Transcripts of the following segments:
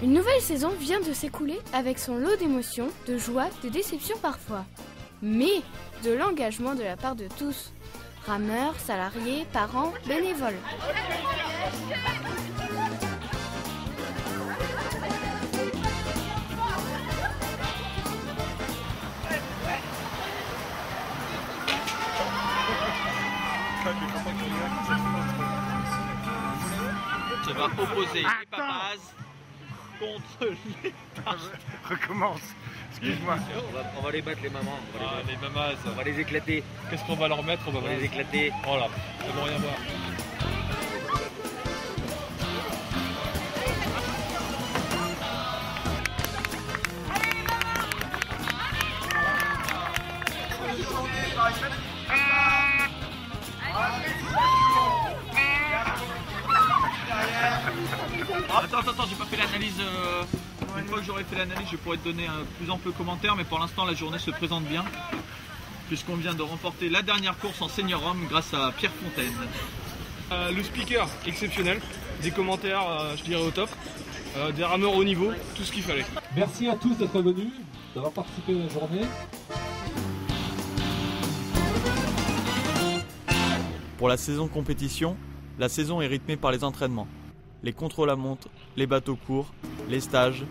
Une nouvelle saison vient de s'écouler avec son lot d'émotions, de joie, de déceptions parfois. Mais de l'engagement de la part de tous. Rameurs, salariés, parents, bénévoles. Ça va opposer les papas contre les Recommence, excuse-moi. On va les battre les mamans. Les mamas, On va les éclater. qu'est-ce qu'on va leur mettre? On va les éclater. Voilà, ça ne rien voir. Attends, j'ai pas fait l'analyse. Une fois que j'aurai fait l'analyse, je pourrai te donner un plus ample commentaire, mais pour l'instant, la journée se présente bien, puisqu'on vient de remporter la dernière course en senior homme grâce à Pierre Fontaine. Le speaker exceptionnel, des commentaires je dirais au top, des rameurs au niveau, tout ce qu'il fallait. Merci à tous d'être venus, d'avoir participé à la journée. Pour la saison compétition, la saison est rythmée par les entraînements, les contre-la-montre, les bateaux courts, les stages,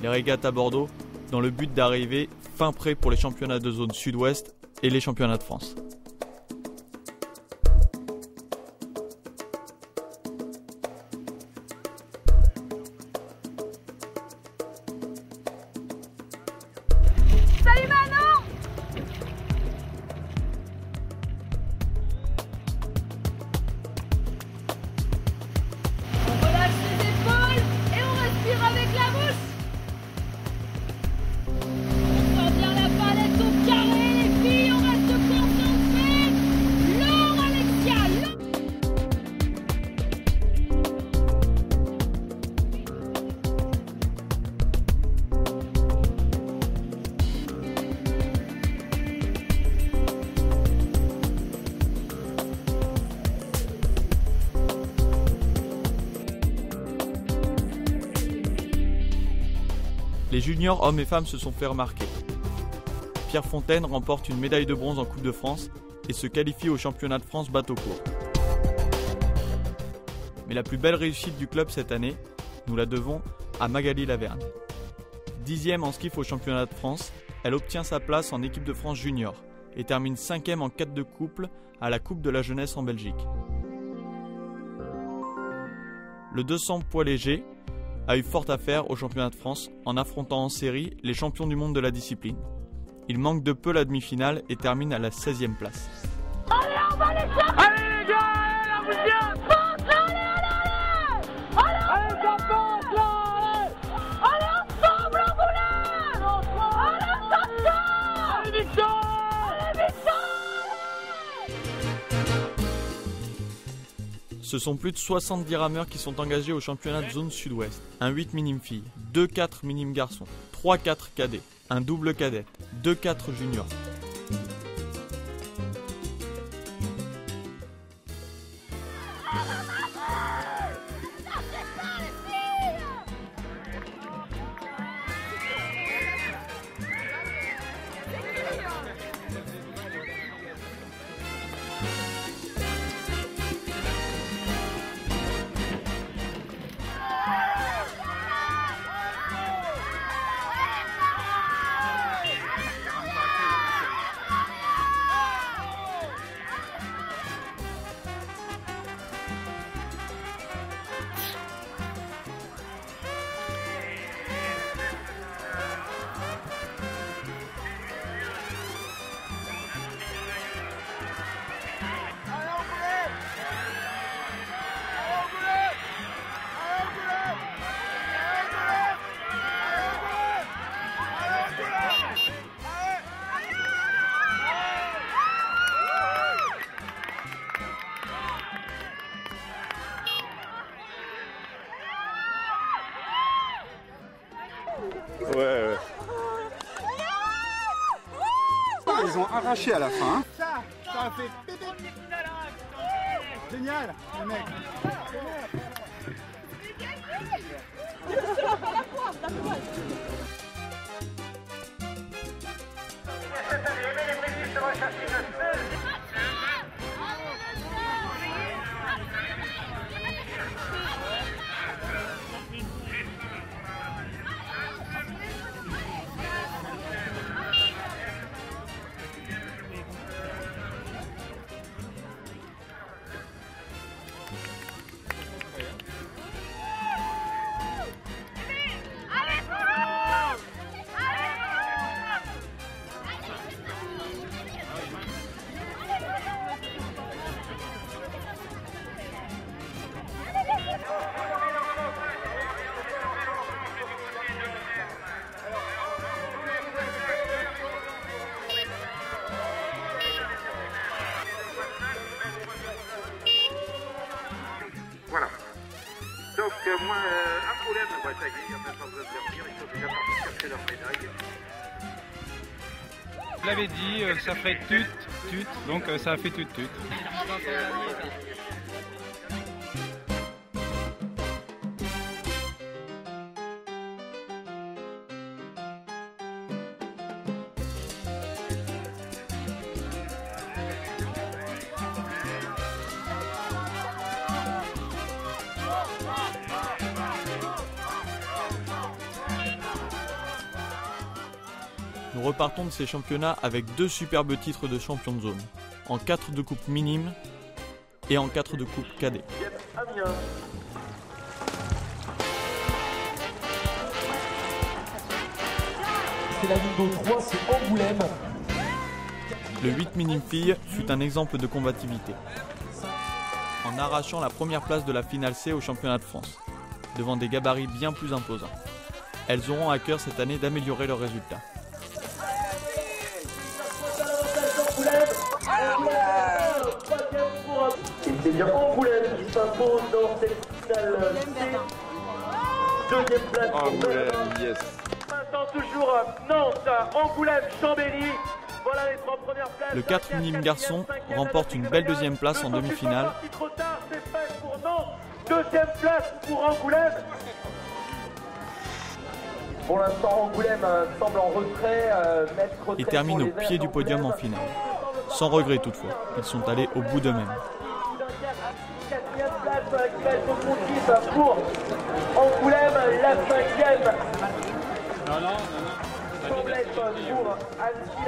les régates à Bordeaux, dans le but d'arriver fin prêt pour les championnats de zone sud-ouest et les championnats de France. Salut Manon! On relâche les épaules et on respire avec la bouche. On sent bien la palette au carré, les filles, on reste concentrés. Lourd Alexia, lourd. Les juniors hommes et femmes se sont fait remarquer. Pierre Fontaine remporte une médaille de bronze en Coupe de France et se qualifie au championnat de France bateau court. Mais la plus belle réussite du club cette année, nous la devons à Magali Lavergne. 10e en skiff au championnat de France, elle obtient sa place en équipe de France junior et termine 5e en 4 de couple à la Coupe de la jeunesse en Belgique. Le 200 poids léger a eu fort à faire au championnat de France en affrontant en série les champions du monde de la discipline. Il manque de peu la demi-finale et termine à la 16e place. Allez, on va les faire. Allez les gars, allez, là, vous êtes. Fonce, allez, allez, ça fonce, là, allez, ensemble, on voulait. Allez, attention. Allez, Victor. Allez, Victor. Ce sont plus de 70 rameurs qui sont engagés au championnat de zone sud-ouest. Un 8 minime filles, 2-4 minime garçons, 3-4 cadets, un double cadette, 2-4 juniors. Ouais. Ils ont arraché à la fin. Ça a fait pépé. Génial, les mecs. Voilà. Donc, moi, un problème, ouais, ça y est, il n'y a même pas besoin de leur dire, ils sont déjà partis chercher leur médaille. Je l'avais dit, ça ferait tut, donc ça a fait tut. Nous repartons de ces championnats avec 2 superbes titres de champion de zone, en 4 de coupe minime et en 4 de coupe cadet. C'est la ligne 3, c'est Angoulême. Le 8 minime filles fut un exemple de combativité, en arrachant la première place de la finale C au championnat de France, devant des gabarits bien plus imposants. Elles auront à cœur cette année d'améliorer leurs résultats. C'est bien Angoulême qui s'impose dans cette finale C. Deuxième place pour Angoulême, yes. Maintenant toujours Nantes, Angoulême, Chambéry. Voilà les 3 premières places. Le 4 minime garçon remporte une belle deuxième place en demi-finale. Trop tard, c'est fait pour Nantes. Deuxième place pour Angoulême. Pour l'instant, Angoulême semble en retrait. Et termine au pied du podium en finale. Sans regret toutefois, ils sont allés au bout d'eux-mêmes. Quatrième place qui va être conquise pour Angoulême, la 5e. Non. Semble être pour Annecy,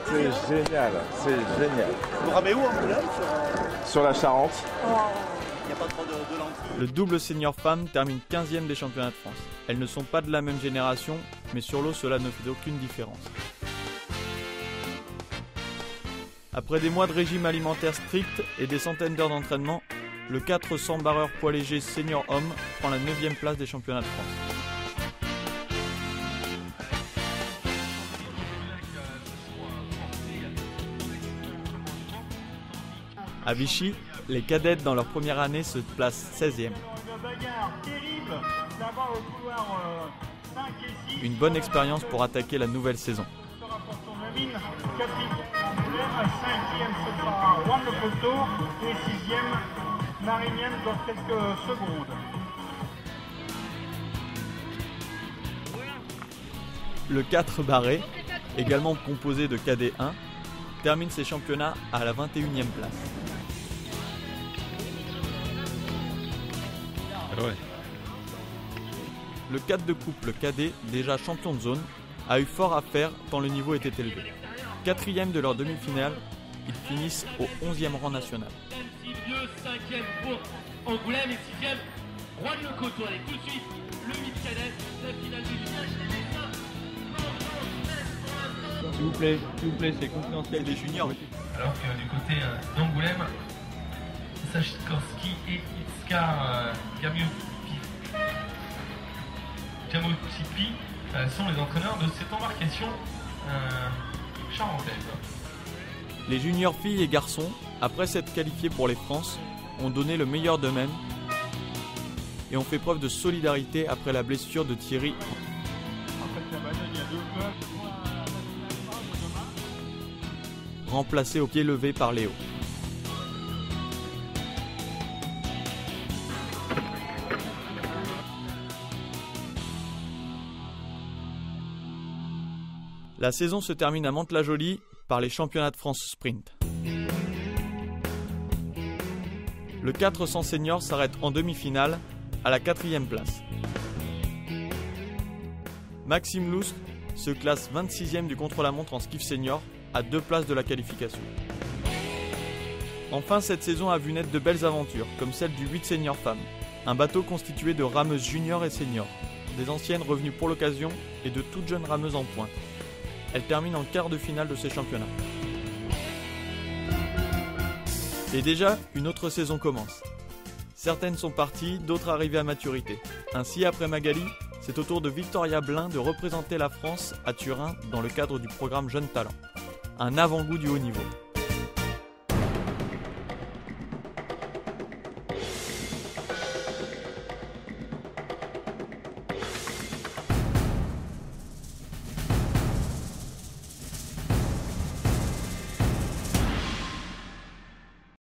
C'est génial, c'est génial. Vous ramez où Angoulême? Sur la Charente. Il n'y a pas trop de lentilles. Le double senior femme termine 15e des championnats de France. Elles ne sont pas de la même génération, mais sur l'eau cela ne fait aucune différence. Après des mois de régime alimentaire strict et des centaines d'heures d'entraînement, le 400 barreur poids léger senior homme prend la 9e place des championnats de France. À Vichy, les cadettes dans leur première année se placent 16e. Une bonne expérience pour attaquer la nouvelle saison. Le 4 barré, également composé de cadet 1, termine ses championnats à la 21e place. Ouais. Le 4 de couple cadet, déjà champion de zone, a eu fort à faire tant le niveau était élevé. 4e de leur demi-finale, ils finissent au 11e rang national. 5e pour Angoulême et 6e, Juan Le Coteau. Allez, tout de suite, le 8 cadet, la finale du village. S'il vous plaît, c'est confidentiel. Les juniors. Alors que du côté d'Angoulême, Sachkowski et Itzka Jamotipi sont les entraîneurs de cette embarcation charentaise. Les juniors filles et garçons, après s'être qualifiés pour les France, ont donné le meilleur d'eux-mêmes et ont fait preuve de solidarité après la blessure de Thierry. Remplacé au pied levé par Léo. La saison se termine à Mantes-la-Jolie par les championnats de France Sprint. Le 400 senior s'arrête en demi-finale à la 4e place. Maxime Loustre se classe 26e du contre-la-montre en skiff senior à 2 places de la qualification. Enfin, cette saison a vu naître de belles aventures, comme celle du 8 senior femmes, un bateau constitué de rameuses juniors et seniors, des anciennes revenues pour l'occasion et de toutes jeunes rameuses en pointe. Elle termine en quart de finale de ces championnats. Et déjà, une autre saison commence. Certaines sont parties, d'autres arrivées à maturité. Ainsi, après Magali, c'est au tour de Victoria Blin de représenter la France à Turin dans le cadre du programme Jeunes Talents. Un avant-goût du haut niveau.